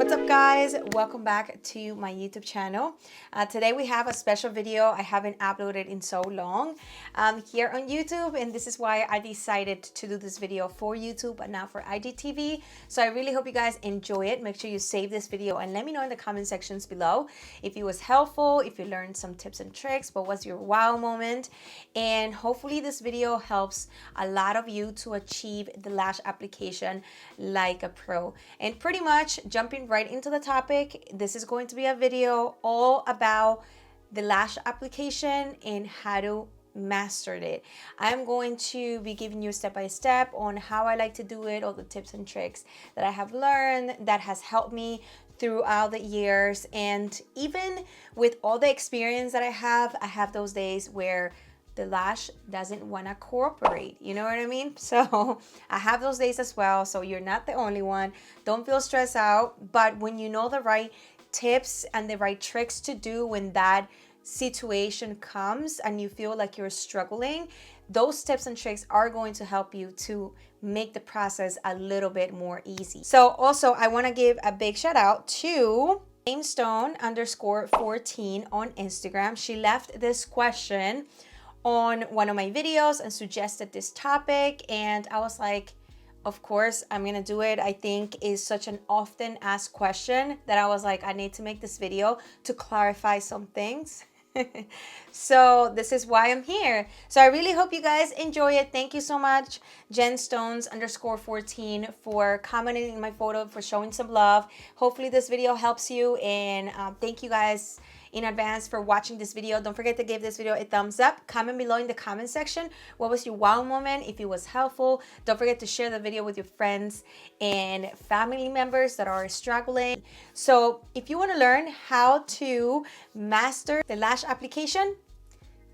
What's up, guys? Welcome back to my YouTube channel. Today we have a special video I haven't uploaded in so long here on YouTube, and this is why I decided to do this video for YouTube but not for IGTV. So I really hope you guys enjoy it. Make sure you save this video and let me know in the comment sections below if it was helpful, if you learned some tips and tricks, what was your wow moment, and hopefully this video helps a lot of you to achieve the lash application like a pro. And pretty much jumping right into the topic, this is going to be a video all about the lash application and how to master it. I'm going to be giving you step by step on how I like to do it, all the tips and tricks that I have learned that has helped me throughout the years. And even with all the experience that I have those days where the lash doesn't want to cooperate, you know what I mean? So I have those days as well, so you're not the only one. Don't feel stressed out, but when you know the right tips and the right tricks to do when that situation comes and you feel like you're struggling, those tips and tricks are going to help you to make the process a little bit more easy. So also I want to give a big shout out to Stone_14 on Instagram. She left this question on one of my videos and suggested this topic, and I was like, of course I'm gonna do it. I think is such an often asked question that I was like, I need to make this video to clarify some things. So this is why I'm here. So I really hope you guys enjoy it. Thank you so much, Stones_14, for commenting in my photo, for showing some love. Hopefully this video helps you, and thank you guys in advance for watching this video. Don't forget to give this video a thumbs up. Comment below in the comment section what was your wow moment, if it was helpful. Don't forget to share the video with your friends and family members that are struggling. So if you want to learn how to master the lash application,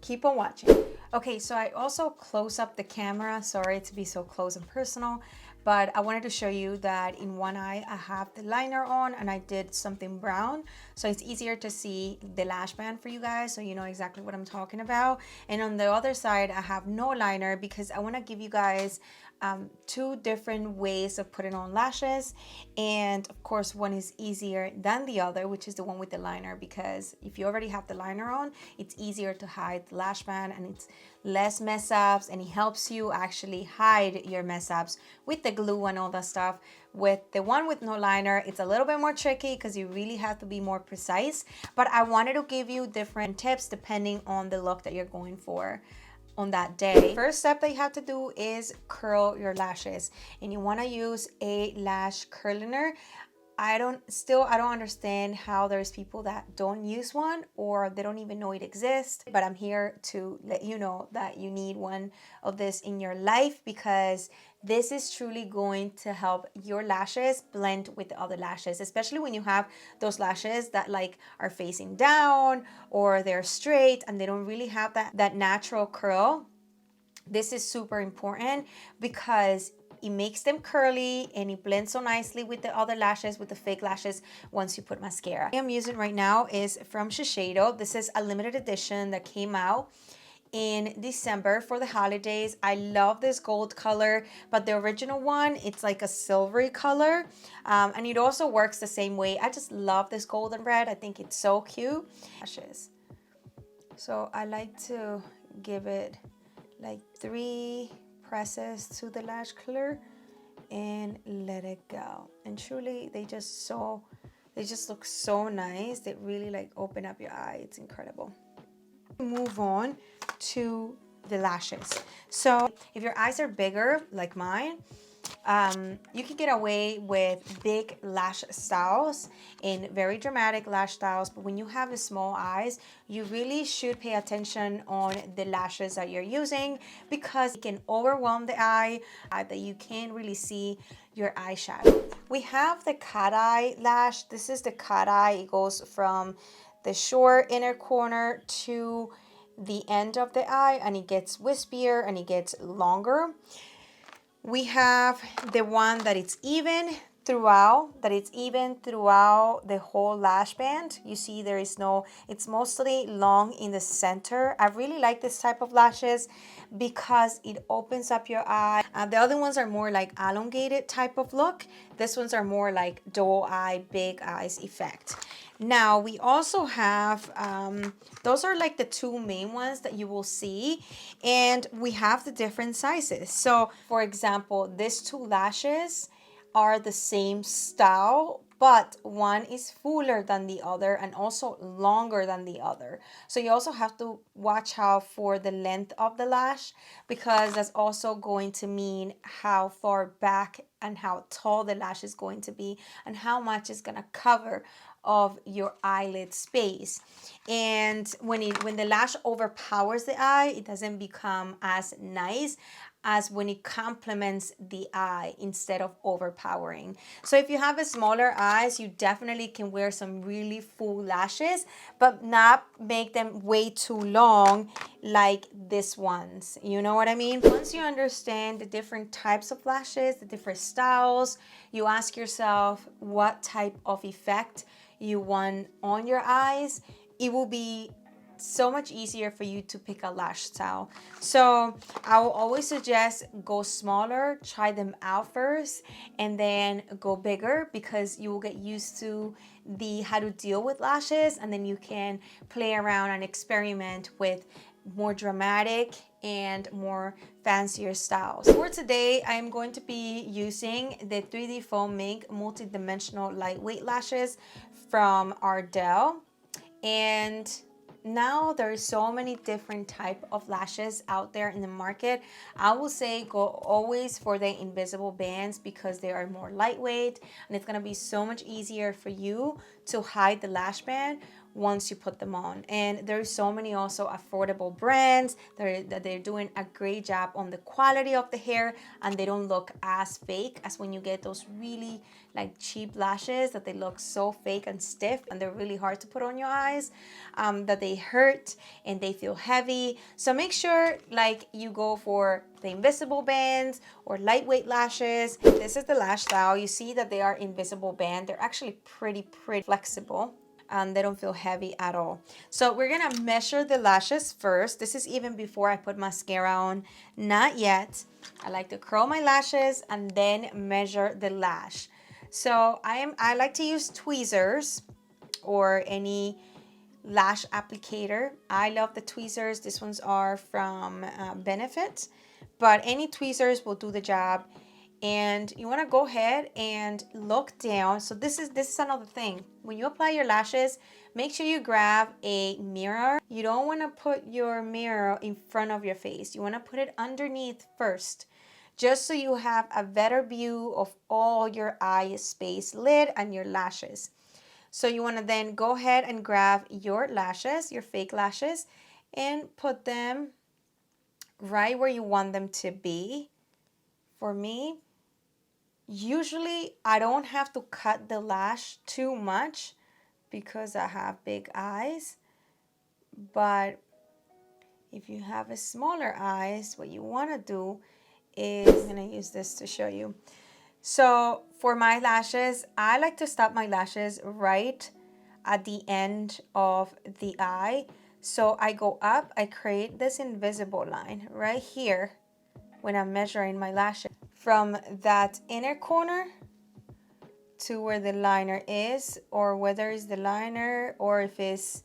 keep on watching. Okay, so I also close up the camera. Sorry to be so close and personal, but I wanted to show you that in one eye I have the liner on and I did something brown, so it's easier to see the lash band for you guys, so you know exactly what I'm talking about. And on the other side I have no liner because I want to give you guys two different ways of putting on lashes, and of course one is easier than the other, which is the one with the liner, because if you already have the liner on, it's easier to hide the lash band and it's less mess ups, and it helps you actually hide your mess ups with the glue and all that stuff. With the one with no liner, it's a little bit more tricky because you really have to be more precise, but I wanted to give you different tips depending on the look that you're going for on that day. First step that you have to do is curl your lashes, and you want to use a lash curler. I don't understand how there's people that don't use one or they don't even know it exists, but I'm here to let you know that you need one of this in your life, because this is truly going to help your lashes blend with the other lashes, especially when you have those lashes that like are facing down or they're straight and they don't really have that natural curl. This is super important because it makes them curly and it blends so nicely with the other lashes, with the fake lashes, once you put mascara. I'm using right now is from Shiseido. This is a limited edition that came out in December for the holidays. I love this gold color, but the original one, it's like a silvery color, and it also works the same way. I just love this golden red. I think it's so cute. Lashes. So I like to give it like 3 presses to the lash curler and let it go, and truly they just look so nice. They really like open up your eye. It's incredible. Move on to the lashes. So if your eyes are bigger like mine, you can get away with big lash styles and very dramatic lash styles, but when you have the small eyes, you really should pay attention on the lashes that you're using, because it can overwhelm the eye that you can't really see your eyeshadow. We have the cat eye lash. This is the cat eye. It goes from the short inner corner to the end of the eye, and it gets wispier and it gets longer. We have the one that it's even throughout, that it's even throughout the whole lash band. You see there is no, it's mostly long in the center. I really like this type of lashes because it opens up your eye. The other ones are more like elongated type of look. This ones are more like doe eye, big eyes effect. Now we also have, those are like the two main ones that you will see, and we have the different sizes. So for example, these two lashes are the same style, but one is fuller than the other and also longer than the other. So you also have to watch out for the length of the lash, because that's also going to mean how far back and how tall the lash is going to be and how much it's going to cover of your eyelid space. And when the lash overpowers the eye, it doesn't become as nice as when it complements the eye instead of overpowering. So if you have a smaller eyes, you definitely can wear some really full lashes, but not make them way too long like this ones. You know what I mean? Once you understand the different types of lashes, the different styles, you ask yourself what type of effect you want on your eyes, it will be so much easier for you to pick a lash style. So I will always suggest go smaller, try them out first, and then go bigger, because you will get used to the how to deal with lashes, and then you can play around and experiment with more dramatic and more fancier styles. For today, I'm going to be using the 3D Foam Mink Multi-Dimensional Lightweight Lashes from Ardell. And now there's so many different type of lashes out there in the market. I will say go always for the invisible bands, because they are more lightweight and it's going to be so much easier for you to hide the lash band once you put them on. And there's so many also affordable brands that they're doing a great job on the quality of the hair, and they don't look as fake as when you get those really like cheap lashes that they look so fake and stiff, and they're really hard to put on your eyes, that they hurt and they feel heavy. So make sure like you go for the invisible bands or lightweight lashes. This is the lash style. You see that they are invisible band. They're actually pretty flexible, and they don't feel heavy at all. So we're gonna measure the lashes first. This is even before I put mascara on, not yet. I like to curl my lashes and then measure the lash. So I like to use tweezers or any lash applicator. I love the tweezers. These ones are from Benefit, but any tweezers will do the job. And you want to go ahead and look down. So this is another thing. When you apply your lashes, make sure you grab a mirror. You don't want to put your mirror in front of your face. You want to put it underneath first, just so you have a better view of all your eye space, lid, and your lashes. So you want to then go ahead and grab your lashes, your fake lashes, and put them right where you want them to be. For me, usually I don't have to cut the lash too much because I have big eyes. But if you have a smaller eyes, what you want to do is, I'm going to use this to show you. So for my lashes, I like to stop my lashes right at the end of the eye. So I go up, I create this invisible line right here when I'm measuring my lashes. From that inner corner to where the liner is, or whether it's the liner or if it's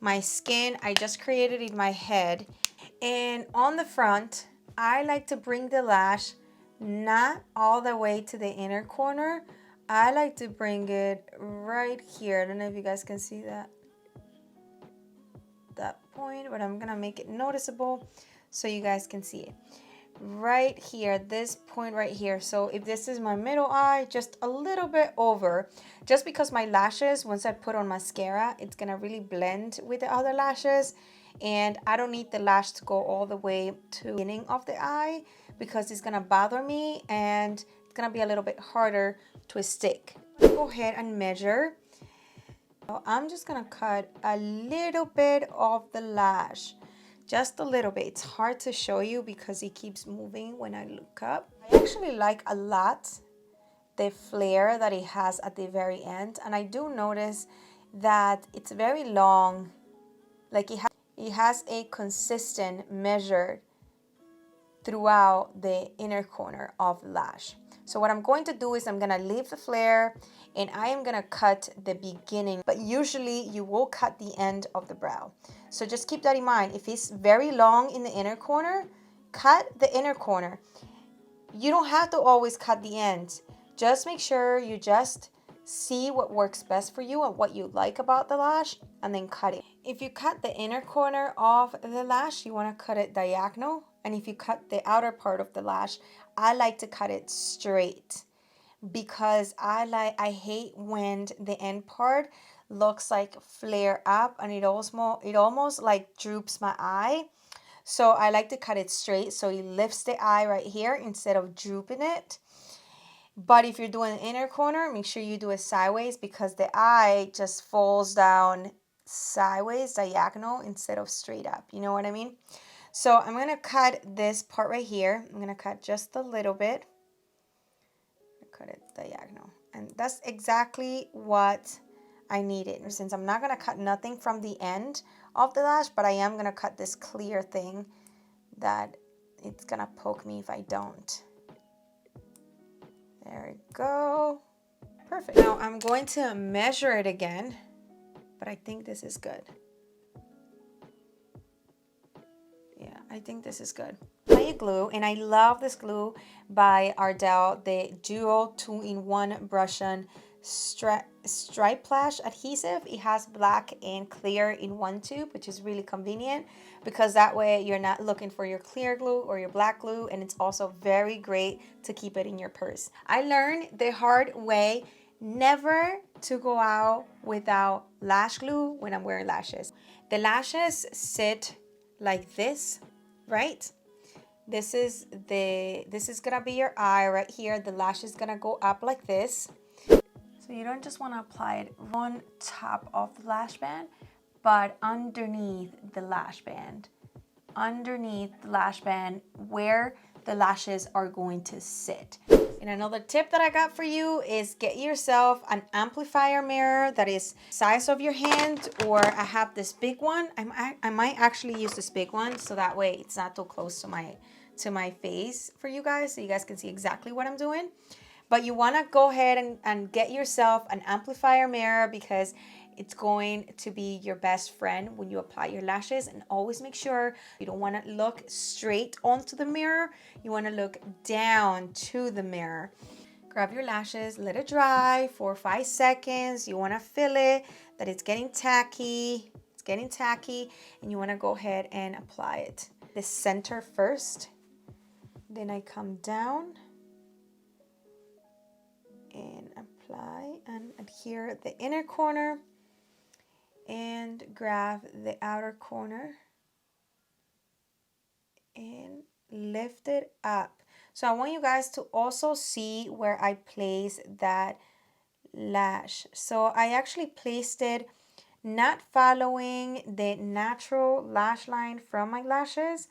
my skin, I just created in my head. And on the front, I like to bring the lash not all the way to the inner corner. I like to bring it right here. I don't know if you guys can see that point, but I'm gonna make it noticeable so you guys can see it. Right here, this point right here. So if this is my middle eye, just a little bit over, just because my lashes, once I put on mascara, it's gonna really blend with the other lashes, and I don't need the lash to go all the way to the beginning of the eye, because it's gonna bother me and it's gonna be a little bit harder to stick. Go ahead and measure. So I'm just gonna cut a little bit of the lash. Just a little bit. It's hard to show you because it keeps moving when I look up. I actually like a lot the flare that it has at the very end. And I do notice that it's very long, like it has a consistent measure throughout the inner corner of the lash. So what I'm going to do is I'm going to leave the flare and I am going to cut the beginning, but usually you will cut the end of the brow. So just keep that in mind. If it's very long in the inner corner, cut the inner corner. You don't have to always cut the end. Just make sure you just see what works best for you and what you like about the lash, and then cut it. If you cut the inner corner of the lash, you want to cut it diagonal. And if you cut the outer part of the lash, I like to cut it straight, because I hate when the end part looks like flare up and it almost like droops my eye. So I like to cut it straight so it lifts the eye right here instead of drooping it. But if you're doing the inner corner, make sure you do it sideways, because the eye just falls down sideways, diagonal, instead of straight up. You know what I mean? So I'm going to cut this part right here. I'm going to cut just a little bit. Cut it diagonal. And that's exactly what I needed. Since I'm not going to cut nothing from the end of the lash, but I am going to cut this clear thing that it's going to poke me if I don't. There we go. Perfect. Now I'm going to measure it again, but I think this is good. Yeah, I think this is good. Apply glue, and I love this glue by Ardell, the Duo 2-in-1 Brush On Stripe Plush adhesive. It has black and clear in one tube, which is really convenient, because that way you're not looking for your clear glue or your black glue, and it's also very great to keep it in your purse. I learned the hard way never to go out without lash glue when I'm wearing lashes. The lashes sit like this, right? This is gonna be your eye right here. The lash is gonna go up like this. So you don't just want to apply it on top of the lash band, but underneath the lash band. Underneath the lash band where the lashes are going to sit. And another tip that I got for you is get yourself an amplifier mirror that is size of your hand, or I have this big one. I might actually use this big one so that way it's not too close to my face for you guys, so you guys can see exactly what I'm doing. But you want to go ahead and get yourself an amplifier mirror, because it's going to be your best friend when you apply your lashes. And always make sure you don't want to look straight onto the mirror. You want to look down to the mirror. Grab your lashes, let it dry for 5 seconds. You want to feel it, that it's getting tacky. It's getting tacky, and you want to go ahead and apply it. The center first. Then I come down and apply and adhere the inner corner, and grab the outer corner and lift it up. So I want you guys to also see where I place that lash. So I actually placed it not following the natural lash line from my lashes,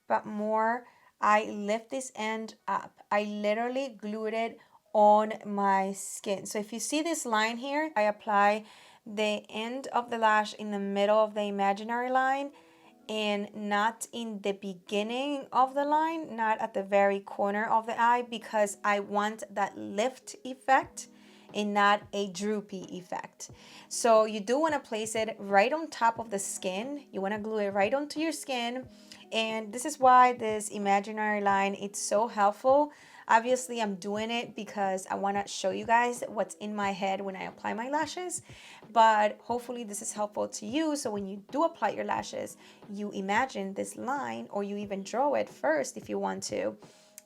but more I lift this end up. I literally glued it on my skin. So if you see this line here, I apply the end of the lash in the middle of the imaginary line, and not in the beginning of the line, not at the very corner of the eye, because I want that lift effect and not a droopy effect. So you do want to place it right on top of the skin. You want to glue it right onto your skin. And this is why this imaginary line, it's so helpful. Obviously, I'm doing it because I want to show you guys what's in my head when I apply my lashes. But hopefully this is helpful to you. So when you do apply your lashes, you imagine this line, or you even draw it first if you want to.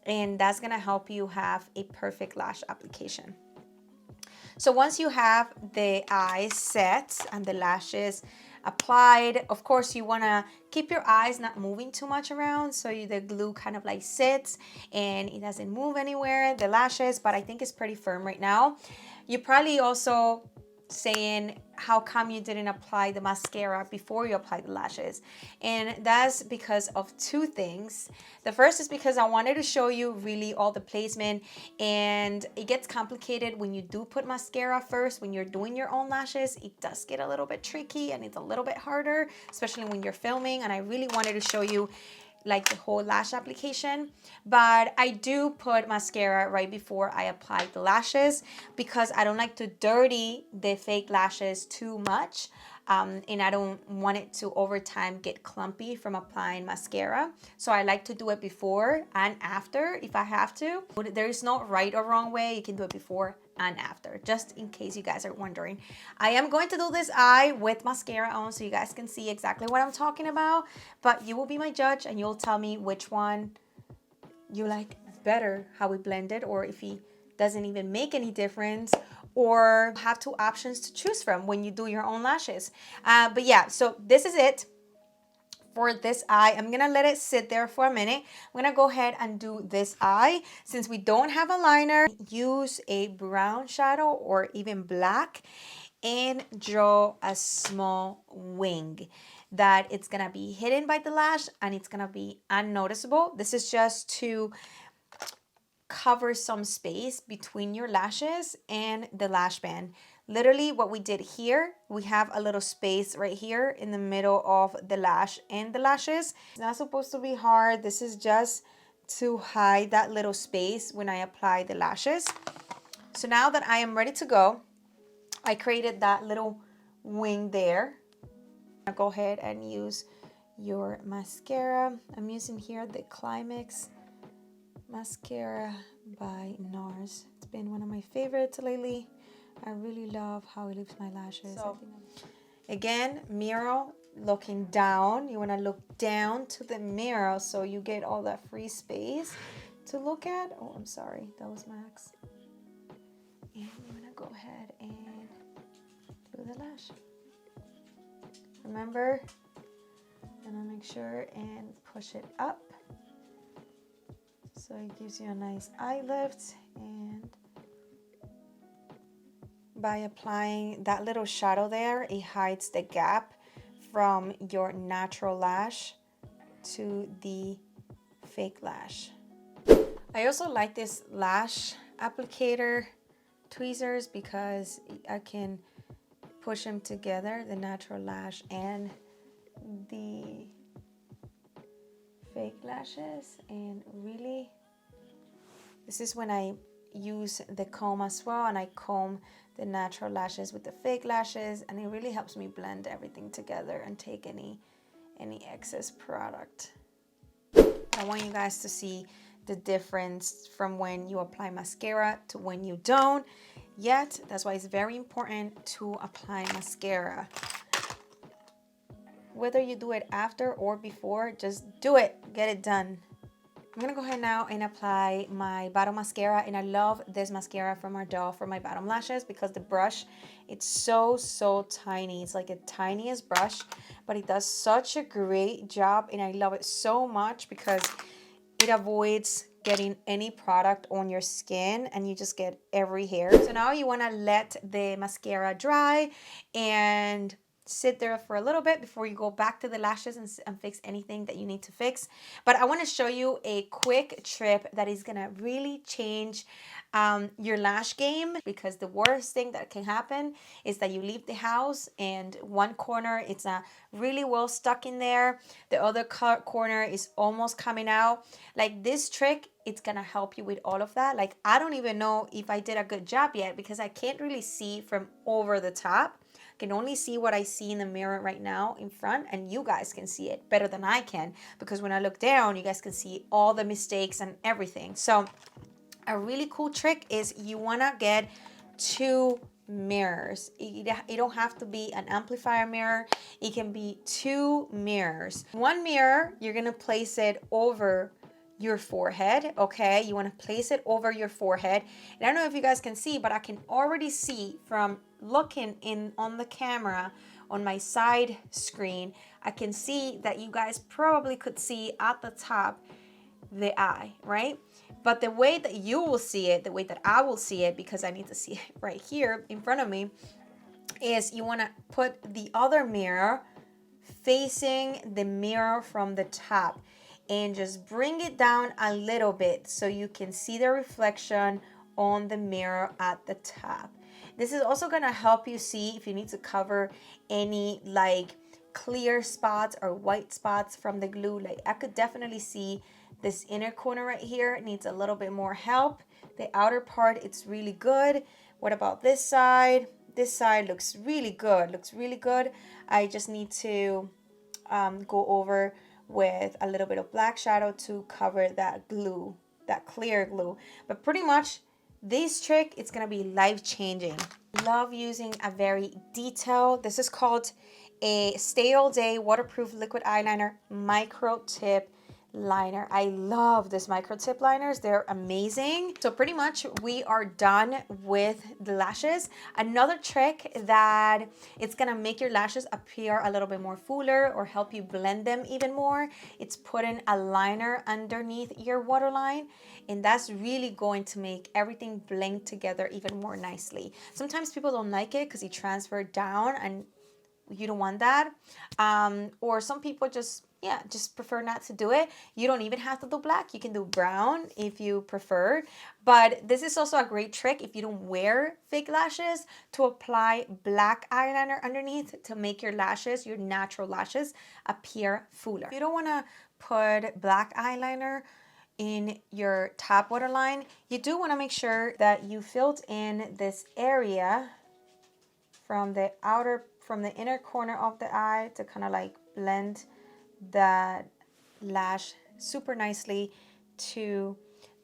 And that's going to help you have a perfect lash application. So once you have the eyes set and the lashes applied, of course you want to keep your eyes not moving too much around, so the glue kind of like sits and it doesn't move anywhere, the lashes, but I think it's pretty firm right now. You probably also saying how come you didn't apply the mascara before you apply the lashes, and that's because of two things. The first is because I wanted to show you really all the placement, and it gets complicated when you do put mascara first. When you're doing your own lashes, it does get a little bit tricky and it's a little bit harder, especially when you're filming, and I really wanted to show you like the whole lash application. But I do put mascara right before I apply the lashes because I don't like to dirty the fake lashes too much, and I don't want it to over time get clumpy from applying mascara. So I like to do it before and after if I have to. There is no right or wrong way. You can do it before and after, just in case you guys are wondering. I am going to do this eye with mascara on so you guys can see exactly what I'm talking about, but you will be my judge and you'll tell me which one you like better, how we blend it, or if he doesn't even make any difference, or have two options to choose from when you do your own lashes. But yeah, so this is it for this eye. I'm gonna let it sit there for a minute. I'm gonna go ahead and do this eye. Since we don't have a liner, use a brown shadow or even black and draw a small wing that it's gonna be hidden by the lash and it's gonna be unnoticeable. This is just to cover some space between your lashes and the lash band. Literally what we did here, we have a little space right here in the middle of the lash and the lashes. It's not supposed to be hard. This is just to hide that little space when I apply the lashes. So now that I am ready to go, I created that little wing there. Now go ahead and use your mascara. I'm using here the Climax mascara by NARS. It's been one of my favorites lately. I really love how it leaves my lashes. So, again, mirror looking down. You want to look down to the mirror so you get all that free space to look at. Oh, I'm sorry. That was Max. And you want to go ahead and do the lash. Remember, I'm going to make sure and push it up so it gives you a nice eye lift. And by applying that little shadow there, it hides the gap from your natural lash to the fake lash. I also like this lash applicator tweezers because I can push them together, the natural lash and the fake lashes, and really this is when I use the comb as well, and I comb the natural lashes with the fake lashes, and it really helps me blend everything together and take any excess product. I want you guys to see the difference from when you apply mascara to when you don't yet. That's why it's very important to apply mascara. Whether you do it after or before, just do it, get it done. I'm gonna go ahead now and apply my bottom mascara, and I love this mascara from Ardell for my bottom lashes because the brush, it's so tiny. It's like the tiniest brush, but it does such a great job, and I love it so much because it avoids getting any product on your skin and you just get every hair. So now you want to let the mascara dry and sit there for a little bit before you go back to the lashes and fix anything that you need to fix. But I want to show you a quick trip that is gonna really change your lash game, because the worst thing that can happen is that you leave the house and one corner it's really well stuck in there, the other corner is almost coming out. Like this trick, it's gonna help you with all of that. Like I don't even know if I did a good job yet because I can't really see from over the top. Can only see what I see in the mirror right now in front, and you guys can see it better than I can because when I look down you guys can see all the mistakes and everything. So a really cool trick is you want to get 2 mirrors. It don't have to be an amplifier mirror. It can be 2 mirrors. One mirror, you're going to place it over your forehead, okay? You want to place it over your forehead. And I don't know if you guys can see, but I can already see from looking in on the camera on my side screen, I can see that you guys probably could see at the top the eye, right? But the way that you will see it, the way that I will see it, because I need to see it right here in front of me, is you want to put the other mirror facing the mirror from the top and just bring it down a little bit so you can see the reflection on the mirror at the top. This is also going to help you see if you need to cover any like clear spots or white spots from the glue. Like I could definitely see this inner corner right here needs a little bit more help. The outer part, it's really good. What about this side? This side looks really good, looks really good. I just need to go over with a little bit of black shadow to cover that glue, that clear glue. But pretty much this trick, it's gonna be life-changing. Love using a very detailed, this is called a Stay All Day Waterproof Liquid Eyeliner Micro Tip Liner. I love this micro tip liners. They're amazing. So pretty much we are done with the lashes. Another trick that it's gonna make your lashes appear a little bit more fuller or help you blend them even more, it's putting a liner underneath your waterline, and that's really going to make everything blend together even more nicely. Sometimes people don't like it because you transfer down and you don't want that, or some people just prefer not to do it. You don't even have to do black. You can do brown if you prefer, but this is also a great trick if you don't wear fake lashes to apply black eyeliner underneath to make your lashes, your natural lashes, appear fuller. If you don't want to put black eyeliner in your top waterline, you do want to make sure that you filled in this area from the inner corner of the eye to kind of like blend that lash super nicely to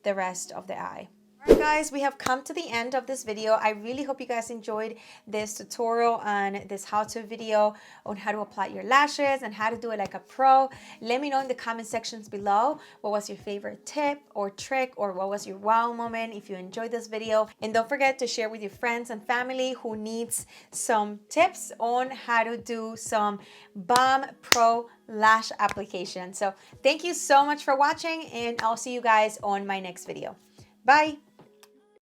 the rest of the eye. Alright guys, we have come to the end of this video. I really hope you guys enjoyed this tutorial and this how-to video on how to apply your lashes and how to do it like a pro. Let me know in the comment sections below what was your favorite tip or trick, or what was your wow moment if you enjoyed this video. And don't forget to share with your friends and family who needs some tips on how to do some bomb pro lash application. So thank you so much for watching, and I'll see you guys on my next video. Bye!